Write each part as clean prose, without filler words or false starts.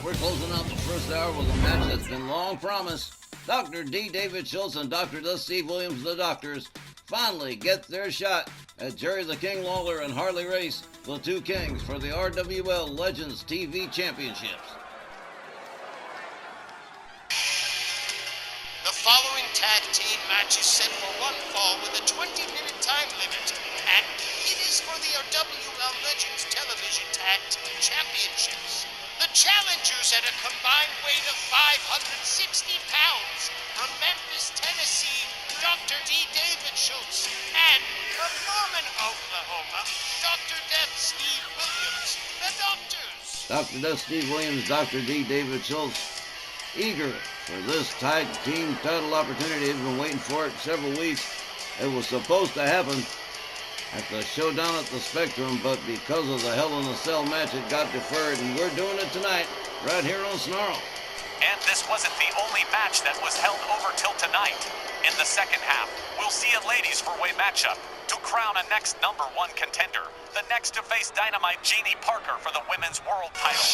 We're closing out the first hour with a match that's been long promised. Dr. D. David Schultz and Dr. Dust Steve Williams, the Doctors, finally get their shot at Jerry the King Lawler and Harley Race, the two kings, for the RWL Legends TV Championships. The following tag team match is set for one fall with a 20-minute time limit, and it is for the RWL Legends Television Tag Team Championships. The challengers at a combined weight of 560 pounds from Memphis, Tennessee, Dr. D. David Schultz, and from Norman, Oklahoma, Dr. Death Steve Williams, the Doctors. Dr. Death Steve Williams, Dr. D. David Schultz, eager for this tag team title opportunity. They've been waiting for it several weeks. It was supposed to happen at the Showdown at the Spectrum, but because of the Hell in a Cell match, it got deferred, and we're doing it tonight, right here on Snarl. And this wasn't the only match that was held over till tonight. In the second half, we'll see a ladies' four-way matchup to crown a next #1 contender, the next to face Dynamite Jeannie Parker for the women's world title.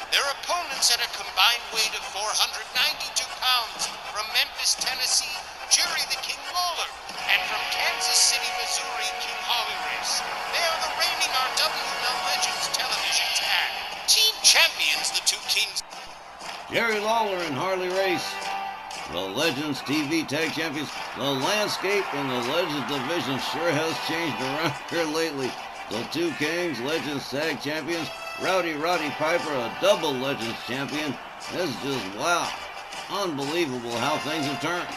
Their opponents at a combined weight of 492 pounds from Memphis, Tennessee, Jerry the King Lawler, and from Kansas City, Missouri, King Harley Race. They are the reigning RWL Legends Television Tag Team Champions, the two kings. Jerry Lawler and Harley Race, the Legends TV Tag Champions. The landscape in the Legends division sure has changed around here lately. The two kings, Legends Tag Champions, Rowdy Piper, a double Legends champion. This is just, wow, unbelievable how things have turned.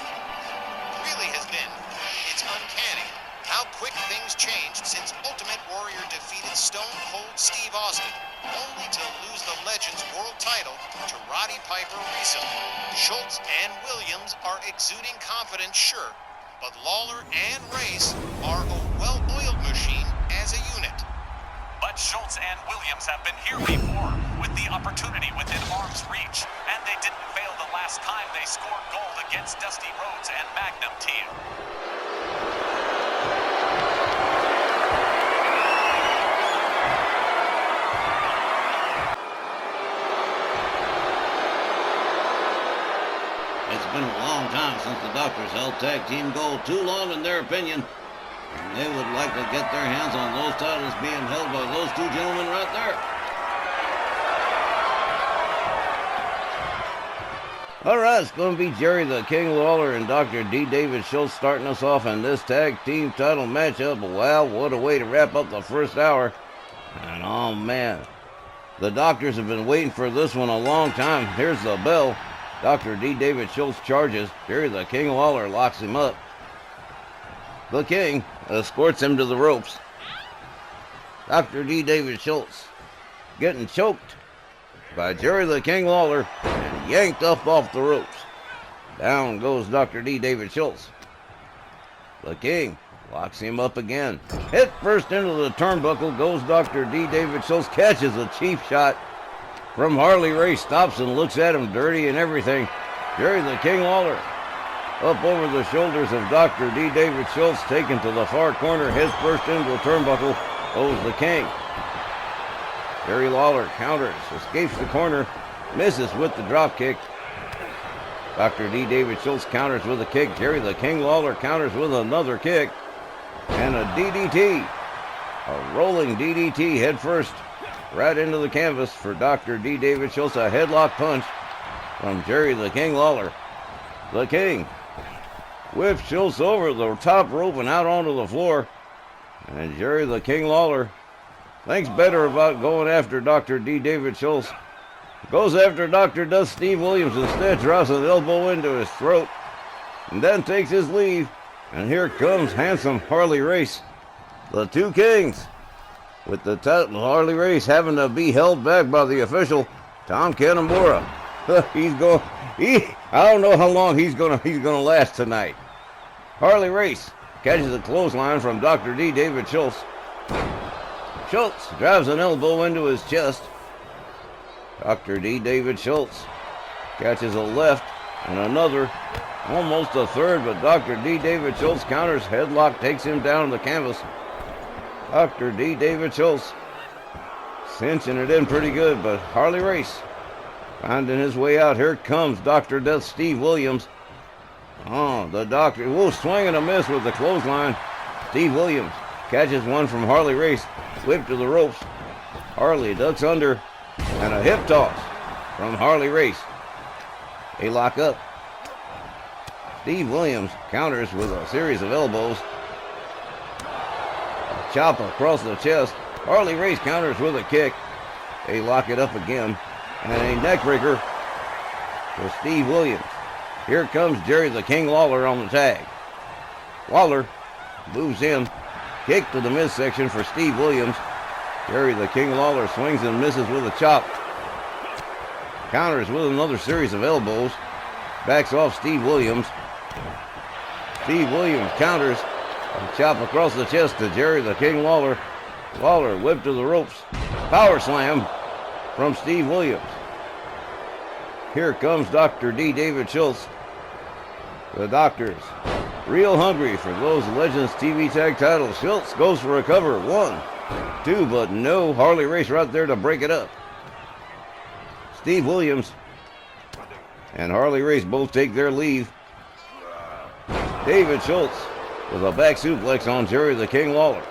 Really has been. It's uncanny how quick things changed since Ultimate Warrior defeated Stone Cold Steve Austin, only to lose the Legends World title to Roddy Piper recently. Schultz and Williams are exuding confidence, sure, but Lawler and Race are a well-oiled machine as a unit. But Schultz and Williams have been here before, with the opportunity within arm's reach, and they didn't fail the last time they scored gold against Dusty Rhodes and Magnum Tia. It's been a long time since the Doctors held tag team gold, too long in their opinion. And they would like to get their hands on those titles being held by those two gentlemen right there. All right, it's going to be Jerry the King Lawler and Dr. D. David Schultz starting us off in this tag team title matchup. Wow, what a way to wrap up the first hour. And oh man, the Doctors have been waiting for this one a long time. Here's the bell. Dr. D. David Schultz charges. Jerry the King Lawler locks him up. The King escorts him to the ropes. Dr. D. David Schultz getting choked by Jerry the King Lawler and yanked up off the ropes. Down goes Dr. D. David Schultz. The King locks him up again. Hit first into the turnbuckle goes Dr. D. David Schultz, catches a cheap shot from Harley Race, stops and looks at him dirty and everything. Jerry the King Lawler up over the shoulders of Dr. D. David Schultz, taken to the far corner, head first into a turnbuckle, goes the King. Jerry Lawler counters, escapes the corner, misses with the drop kick. Dr. D. David Schultz counters with a kick. Jerry the King Lawler counters with another kick. And a DDT, a rolling DDT head first, right into the canvas for Dr. D. David Schultz. A headlock punch from Jerry the King Lawler. The King whips Schultz over the top rope and out onto the floor. And Jerry the King Lawler thinks better about going after Dr. D. David Schultz. Goes after Dr. Dust Steve Williams instead, drops an elbow into his throat, and then takes his leave. And here comes handsome Harley Race. The two kings, with the title Harley Race having to be held back by the official, Tom Kanemaru. I don't know how long he's gonna last tonight. Harley Race catches a clothesline from Dr. D. David Schultz. Schultz drives an elbow into his chest. Dr. D. David Schultz catches a left and another, almost a third, but Dr. D. David Schultz counters, headlock takes him down to the canvas. Dr. D. David Schultz cinching it in pretty good, but Harley Race finding his way out. Here comes Dr. Death, Steve Williams. Oh, the Doctor, swing and a miss with the clothesline. Steve Williams catches one from Harley Race, whip to the ropes. Harley ducks under, and a hip toss from Harley Race. They lock up. Steve Williams counters with a series of elbows. A chop across the chest. Harley Race counters with a kick. They lock it up again. And a neckbreaker for Steve Williams. Here comes Jerry the King Lawler on the tag. Lawler moves in. Kick to the midsection for Steve Williams. Jerry the King Lawler swings and misses with a chop. Counters with another series of elbows. Backs off Steve Williams. Steve Williams counters. A chop across the chest to Jerry the King Lawler. Lawler whipped to the ropes. Power slam from Steve Williams. Here comes Dr. D. David Schultz. The Doctor's real hungry for those Legends TV Tag titles. Schultz goes for a cover. 1, 2, but no. Harley Race right there to break it up. Steve Williams and Harley Race both take their leave. David Schultz with a back suplex on Jerry the King Lawler.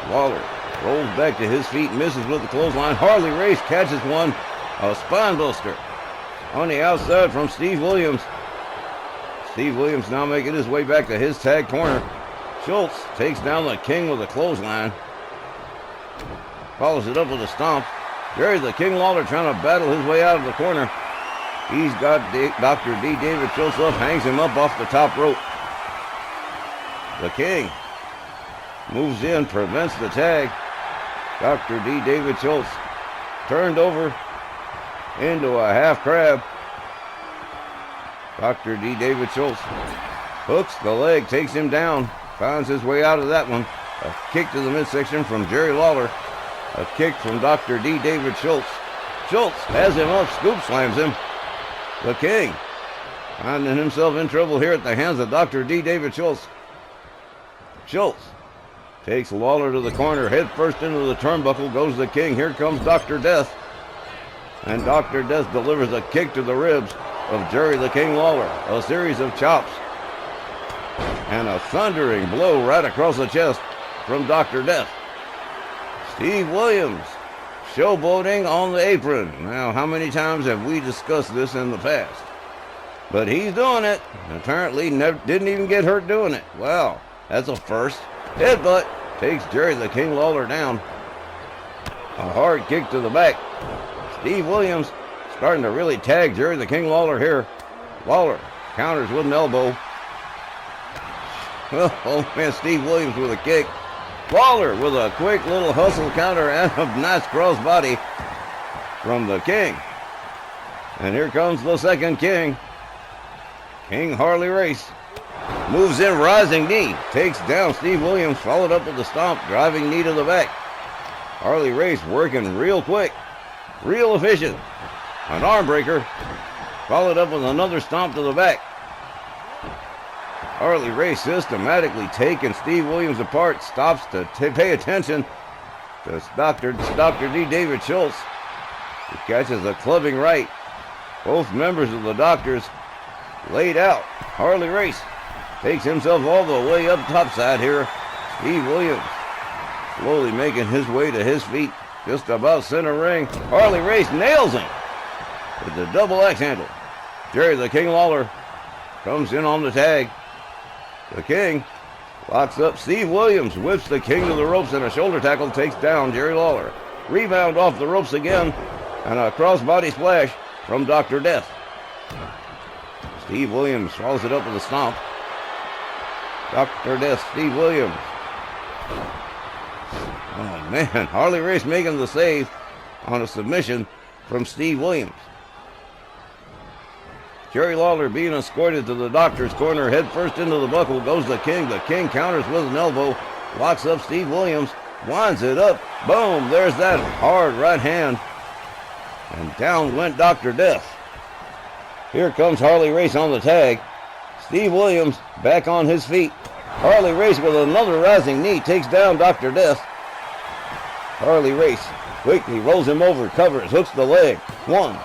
Lawler rolls back to his feet, misses with the clothesline. Harley Race catches one, a spine buster on the outside from Steve Williams. Steve Williams now making his way back to his tag corner. Schultz takes down the King with a clothesline. Follows it up with a stomp. Jerry the King Lawler trying to battle his way out of the corner. He's got Dr. D. David Schultz up, hangs him up off the top rope. The King moves in, prevents the tag. Dr. D. David Schultz turned over into a half crab. Dr. D. David Schultz hooks the leg, takes him down, finds his way out of that one. A kick to the midsection from Jerry Lawler. A kick from Dr. D. David Schultz. Schultz has him up, scoop slams him. The King finding himself in trouble here at the hands of Dr. D. David Schultz. Schultz takes Lawler to the corner, head first into the turnbuckle, goes the King. Here comes Dr. Death. And Dr. Death delivers a kick to the ribs of Jerry the King Lawler. A series of chops. And a thundering blow right across the chest from Dr. Death. Steve Williams showboating on the apron. Now, how many times have we discussed this in the past? But he's doing it. Apparently didn't even get hurt doing it. Wow, that's a first. Headbutt takes Jerry the King Lawler down. A hard kick to the back. Steve Williams starting to really tag Jerry the King Lawler here. Lawler counters with an elbow. Oh man, Steve Williams with a kick. Lawler with a quick little hustle counter and a nice crossbody from the King. And here comes the second King. King Harley Race moves in, rising knee, takes down Steve Williams, followed up with the stomp, driving knee to the back. Harley Race working real quick, real efficient. An arm breaker, followed up with another stomp to the back. Harley Race systematically taking Steve Williams apart, stops to pay attention to Dr. D. David Schultz. He catches a clubbing right. Both members of the Doctors laid out. Harley Race takes himself all the way up topside here. Steve Williams slowly making his way to his feet, just about center ring. Harley Race nails him with the double axe handle. Jerry the King Lawler comes in on the tag. The King locks up Steve Williams, whips the King to the ropes, and a shoulder tackle takes down Jerry Lawler. Rebound off the ropes again, and a crossbody splash from Dr. Death. Steve Williams follows it up with a stomp. Dr. Death, Steve Williams. Oh man, Harley Race making the save on a submission from Steve Williams. Jerry Lawler being escorted to the Doctor's corner, head first into the buckle, goes the King. The King counters with an elbow, locks up Steve Williams, winds it up. Boom, there's that hard right hand. And down went Dr. Death. Here comes Harley Race on the tag. Steve Williams back on his feet. Harley Race with another rising knee takes down Dr. Death. Harley Race quickly rolls him over, covers, hooks the leg. 1,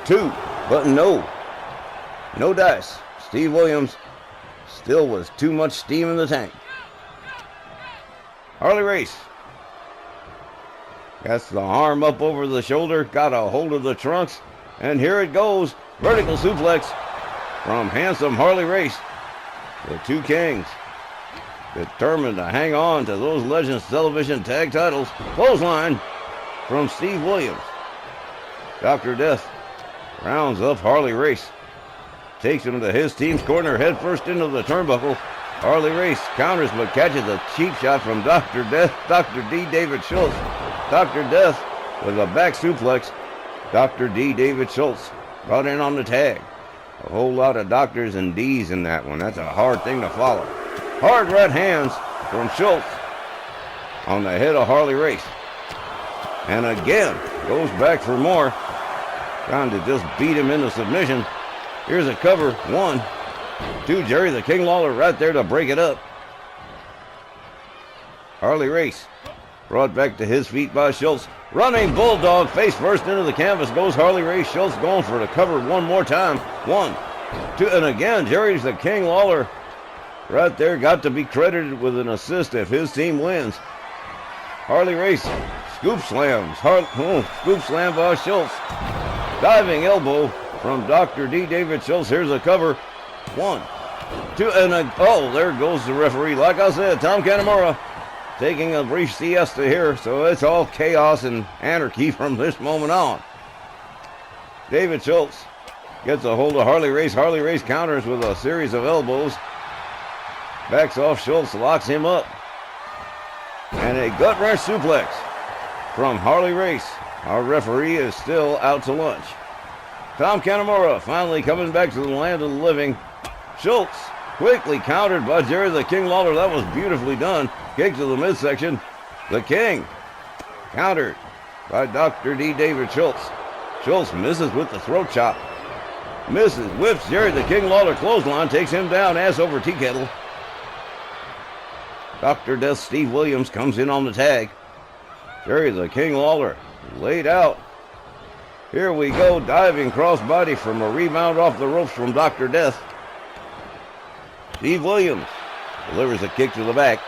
2, but no dice. Steve Williams still was too much steam in the tank. Harley Race got the arm up over the shoulder, got a hold of the trunks, and here it goes. Vertical suplex from handsome Harley Race. The two kings determined to hang on to those Legends Television tag titles. Clothesline from Steve Williams. Dr. Death rounds up Harley Race, takes him to his team's corner, head first into the turnbuckle. Harley Race counters but catches a cheap shot from Dr. Death, Dr. D. David Schultz. Dr. Death with a back suplex. Dr. D. David Schultz brought in on the tag. A whole lot of doctors and D's in that one. That's a hard thing to follow. Hard right hands from Schultz on the head of Harley Race. And again, goes back for more. Trying to just beat him into submission. Here's a cover. 1, 2. Jerry the King Lawler right there to break it up. Harley Race brought back to his feet by Schultz. Running bulldog face first into the canvas goes Harley Race. Schultz going for the cover one more time. 1, 2, and again Jerry's the King Lawler right there got to be credited with an assist if his team wins. Harley Race scoop slams. Scoop slam by Schultz. Diving elbow from Dr. D. David Schultz. Here's a cover. 1, 2, and there goes the referee. Like I said, Tom Kanemaru taking a brief siesta here, so it's all chaos and anarchy from this moment on. David Schultz gets a hold of Harley Race. Harley Race counters with a series of elbows. Backs off Schultz, locks him up. And a gut wrench suplex from Harley Race. Our referee is still out to lunch. Tom Kanemaru finally coming back to the land of the living. Schultz quickly countered by Jerry the King Lawler. That was beautifully done. Kick to the midsection. The King countered by Dr. D. David Schultz. Schultz misses with the throat chop. Misses, whips Jerry the King Lawler. Clothesline takes him down, ass over tea kettle. Dr. Death Steve Williams comes in on the tag. Jerry the King Lawler laid out. Here we go, diving crossbody from a rebound off the ropes from Dr. Death. Steve Williams delivers a kick to the back.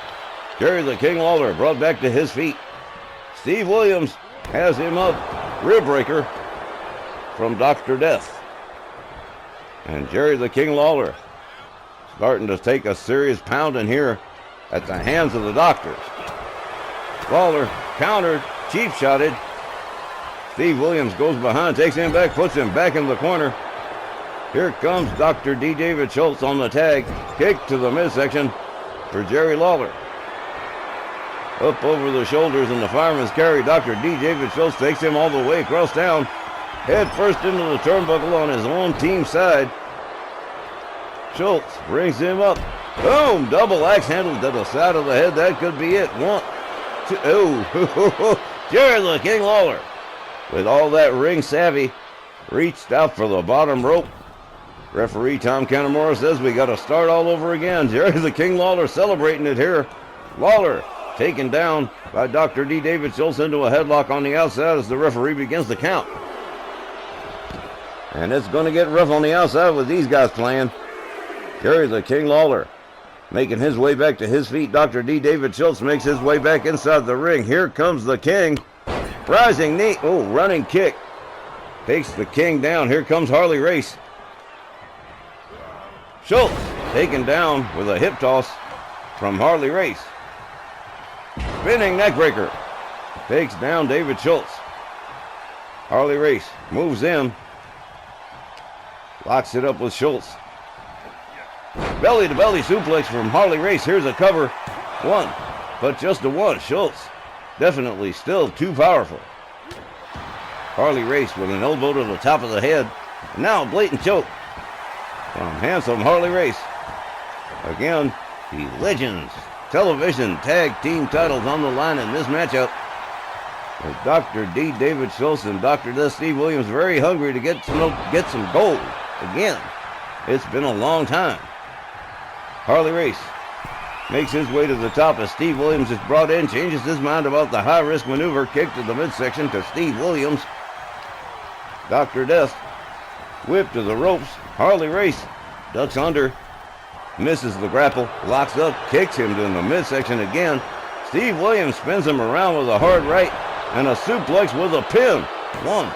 Jerry the King Lawler brought back to his feet. Steve Williams has him up. Rib breaker from Dr. Death. And Jerry the King Lawler starting to take a serious pounding here at the hands of the doctors. Lawler countered, cheap shotted. Steve Williams goes behind, takes him back, puts him back in the corner. Here comes Dr. D. David Schultz on the tag. Kick to the midsection for Jerry Lawler. Up over the shoulders in the fireman's carry. Dr. D. David Schultz takes him all the way across town. Head first into the turnbuckle on his own team side. Schultz brings him up. Boom! Double axe handle to the side of the head. That could be it. 1, 2. Oh, Jerry the King Lawler, with all that ring savvy, reached out for the bottom rope. Referee Tom Kanemaru says we got to start all over again. Jerry the King Lawler celebrating it here. Lawler taken down by Dr. D. David Schultz into a headlock on the outside as the referee begins to count. And it's going to get rough on the outside with these guys playing. Jerry the King Lawler making his way back to his feet. Dr. D. David Schultz makes his way back inside the ring. Here comes the King. Rising knee. Oh, running kick. Takes the King down. Here comes Harley Race. Schultz taken down with a hip toss from Harley Race. Spinning neckbreaker. Takes down David Schultz. Harley Race moves in. Locks it up with Schultz. Belly-to-belly suplex from Harley Race. Here's a cover. 1, but just a 1. Schultz definitely still too powerful. Harley Race with an elbow to the top of the head. And now a blatant choke from handsome Harley Race. Again, the Legends Television Tag Team titles on the line in this matchup. With Dr. D. David Schultz and Dr. Death Steve Williams very hungry to get some gold. Again, it's been a long time. Harley Race makes his way to the top as Steve Williams is brought in, changes his mind about the high-risk maneuver, kick to the midsection to Steve Williams. Dr. Death, whip to the ropes. Harley Race ducks under, misses the grapple, locks up, kicks him to the midsection again. Steve Williams spins him around with a hard right and a suplex with a pin. 1,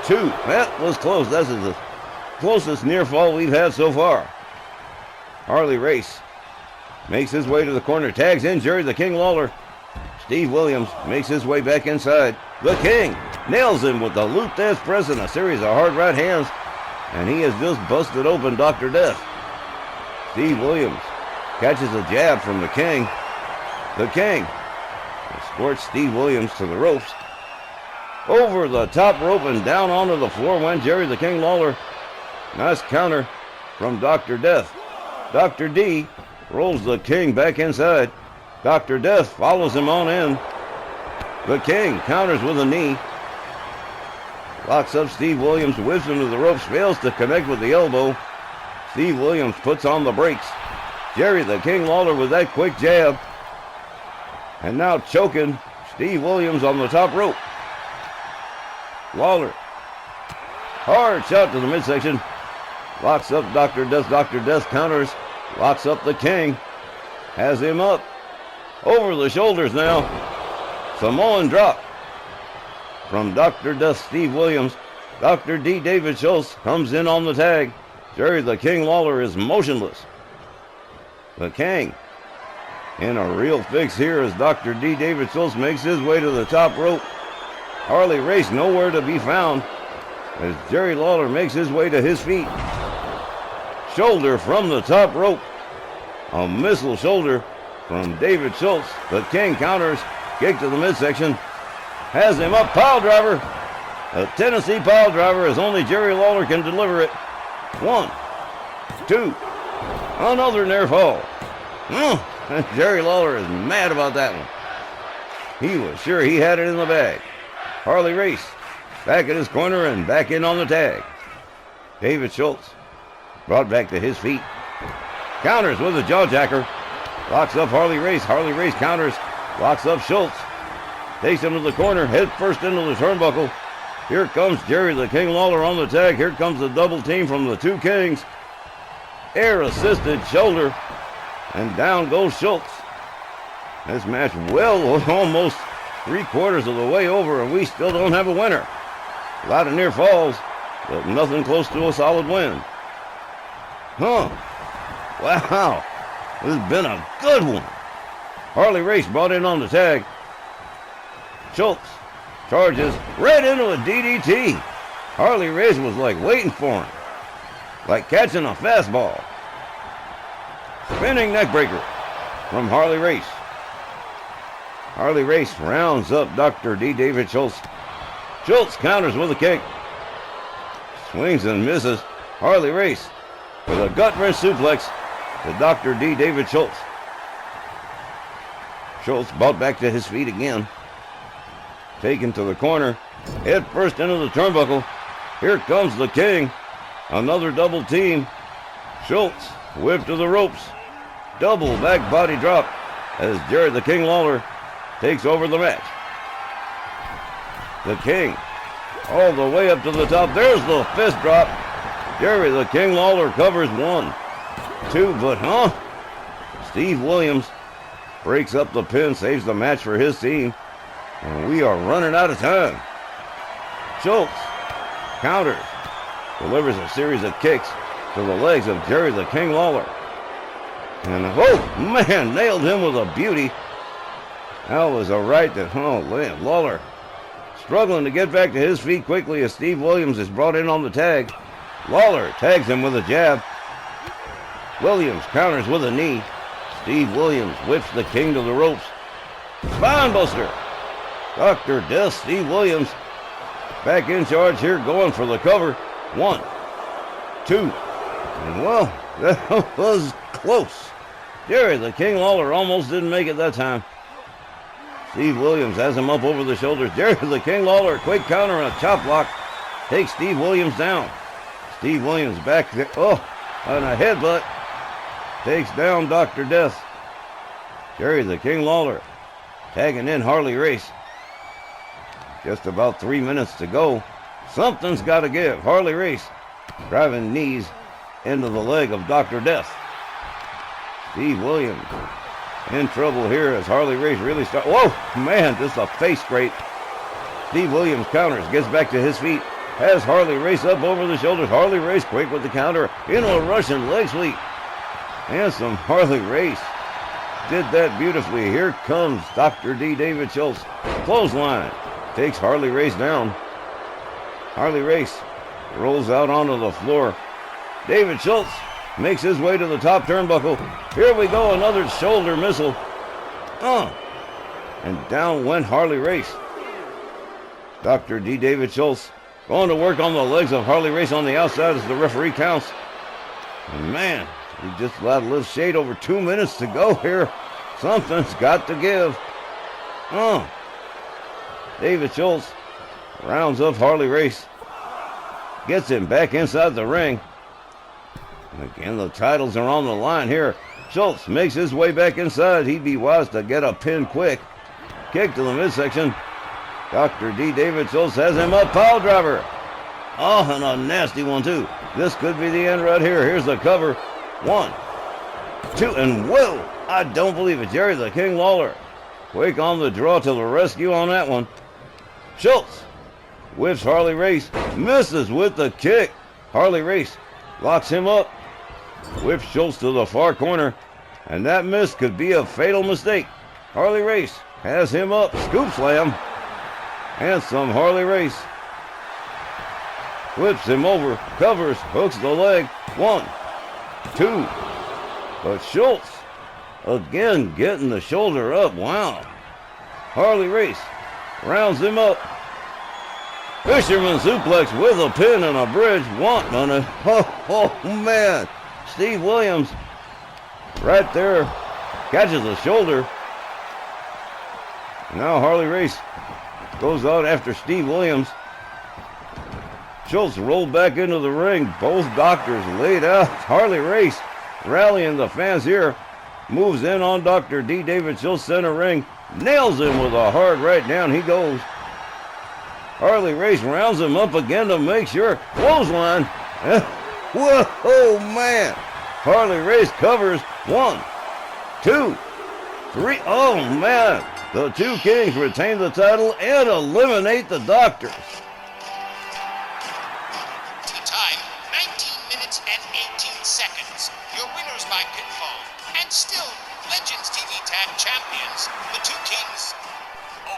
2, that was close. That's the closest near fall we've had so far. Harley Race makes his way to the corner, tags in Jerry the King Lawler. Steve Williams makes his way back inside. The King nails him with the loop dance press and a series of hard right hands, and he has just busted open Dr. Death. Steve Williams catches a jab from the King. The King escorts Steve Williams to the ropes. Over the top rope and down onto the floor went Jerry the King Lawler. Nice counter from Dr. Death. Dr. D rolls the King back inside. Dr. Death follows him on in. The King counters with a knee. Locks up Steve Williams, whips him to the ropes, fails to connect with the elbow. Steve Williams puts on the brakes. Jerry the King Lawler with that quick jab. And now choking Steve Williams on the top rope. Lawler, hard shot to the midsection. Locks up Dr. Death. Dr. Death counters. Locks up the King. Has him up. Over the shoulders now. Samoan drop from Dr. Death, Steve Williams. Dr. D. David Schultz comes in on the tag. Jerry the King Lawler is motionless. The King in a real fix here as Dr. D. David Schultz makes his way to the top rope. Harley Race nowhere to be found as Jerry Lawler makes his way to his feet. Shoulder from the top rope. A missile shoulder from David Schultz. The King counters. Kick to the midsection. Has him up. Pile driver. A Tennessee pile driver as only Jerry Lawler can deliver it. 1, 2. Another near fall. Jerry Lawler is mad about that one. He was sure he had it in the bag. Harley Race back at his corner and back in on the tag. David Schultz brought back to his feet. Counters with a jawjacker. Locks up Harley Race. Harley Race counters. Locks up Schultz. Takes him to the corner. Head first into the turnbuckle. Here comes Jerry the King Lawler on the tag. Here comes the double team from the two Kings. Air assisted shoulder. And down goes Schultz. This match well almost 3/4 of the way over, and we still don't have a winner. A lot of near falls, but nothing close to a solid win. Wow. This has been a good one. Harley Race brought in on the tag. Schultz charges right into a DDT. Harley Race was like waiting for him. Like catching a fastball. Spinning neckbreaker from Harley Race. Harley Race rounds up Dr. D. David Schultz. Schultz counters with a kick. Swings and misses. Harley Race with a gut-wrench suplex to Dr. D. David Schultz. Schultz brought back to his feet again. Taken to the corner. Head first into the turnbuckle. Here comes the King. Another double team. Schultz whipped to the ropes. Double back body drop as Jerry the King Lawler takes over the match. The King all the way up to the top. There's the fist drop. Jerry the King Lawler covers 1, 2, but Steve Williams breaks up the pin, saves the match for his team. And we are running out of time. Schultz counters, delivers a series of kicks to the legs of Jerry the King Lawler. And nailed him with a beauty. That was a right that, Lawler struggling to get back to his feet quickly as Steve Williams is brought in on the tag. Lawler tags him with a jab. Williams counters with a knee. Steve Williams whips the King to the ropes. Spinebuster. Dr. Death, Steve Williams back in charge here, going for the cover. 1, 2. And that was close. Jerry the King Lawler almost didn't make it that time. Steve Williams has him up over the shoulders. Jerry the King Lawler, quick counter and a chop block. Takes Steve Williams down. Steve Williams back there. And a headbutt. Takes down Dr. Death. Jerry the King Lawler tagging in Harley Race. Just about 3 minutes to go. Something's got to give. Harley Race driving knees into the leg of Dr. Death. Steve Williams in trouble here as Harley Race really starts. Whoa, man, just a face scrape. Steve Williams counters, gets back to his feet, has Harley Race up over the shoulders. Harley Race quick with the counter into a Russian leg sweep. And some Harley Race did that beautifully. Here comes Dr. D. David Schultz. Clothesline takes Harley Race down. Harley Race rolls out onto the floor. David Schultz makes his way to the top turnbuckle. Here we go, another shoulder missile. And down went Harley Race. Dr. D. David Schultz going to work on the legs of Harley Race on the outside as the referee counts. And man, he just allowed a little shade over 2 minutes to go here. Something's got to give. David Schultz rounds up Harley Race. Gets him back inside the ring. And again, the titles are on the line here. Schultz makes his way back inside. He'd be wise to get a pin quick. Kick to the midsection. Dr. D. David Schultz has him up. Pile driver. Oh, and a nasty one, too. This could be the end right here. Here's the cover. 1, 2, and whoa! I don't believe it. Jerry the King Lawler. Quick on the draw to the rescue on that one. Schultz whips Harley Race. Misses with the kick. Harley Race locks him up. Whips Schultz to the far corner. And that miss could be a fatal mistake. Harley Race has him up. Scoop slam. And some Harley Race. Flips him over. Covers. Hooks the leg. 1, 2. But Schultz again getting the shoulder up. Wow. Harley Race rounds him up. Fisherman suplex with a pin and a bridge. 1 on it. Oh, man. Steve Williams right there catches the shoulder. Now Harley Race goes out after Steve Williams. Schultz rolled back into the ring. Both doctors laid out. Harley Race rallying the fans here. Moves in on Dr. D. David Schultz, center ring. Nails him with a hard right. Down he goes. Harley Race rounds him up again to make sure. Clothesline. Whoa, man. Harley Race covers. 1, 2, 3. Oh, man. The two Kings retain the title and eliminate the Doctors. Time, 19 minutes and 18 seconds. Your winners by pinfall. And still, Legends TV Tag Champions, the two Kings.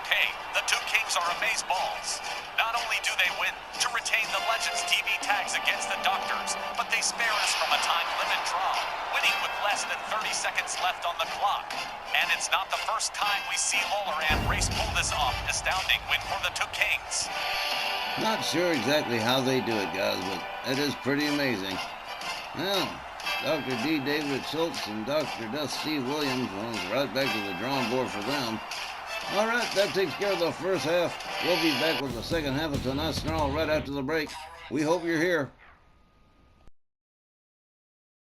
Okay, the two Kings are amazeballs. Not only do they win to retain the Legends TV tags against the Doctors, but they spare us from a time limit draw, winning with less than 30 seconds left on the clock. And it's not the first time we see Lawler and Race pull this off. Astounding win for the two Kings. Not sure exactly how they do it, guys, but it is pretty amazing. Well, Dr. D. David Schultz and Dr. Death Steve Williams was right back to the drawing board for them. All right, that takes care of the first half. We'll be back with the second half of tonight's Snarl right after the break. We hope you're here.